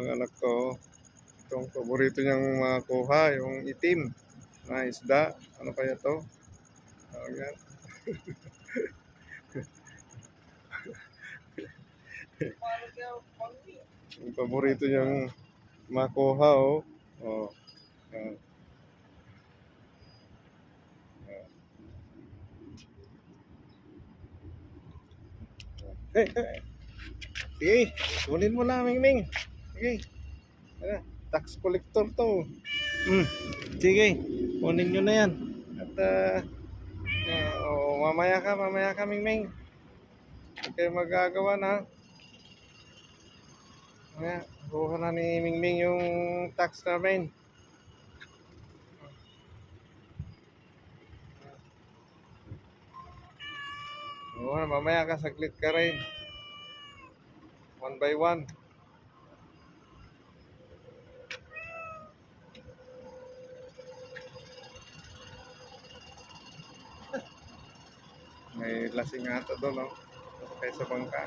Ang anak ko, itong paborito niyang makuha, yung itim na isda. Ano kaya to? Ayan. Yung paborito niyang makuha, oh. Oh. Ah, ah. Hey, hey. Sige, kunin mo na, Mingming. Sige. Ano, tax collector to. Sige, kunin nyo na yan. At, mamaya ka, Mingming. Huwag kayo magagawa na. Mamaya, kuha na ni Mingming yung tax namin. Oo, mamaya ka, saglit ka rin. One by one. May lasing ata doon, no? Sakay sa bangka.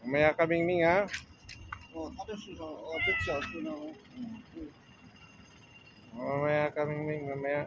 Mamaya ka, Mingming, ha? Mamaya ka, Mingming, mamaya.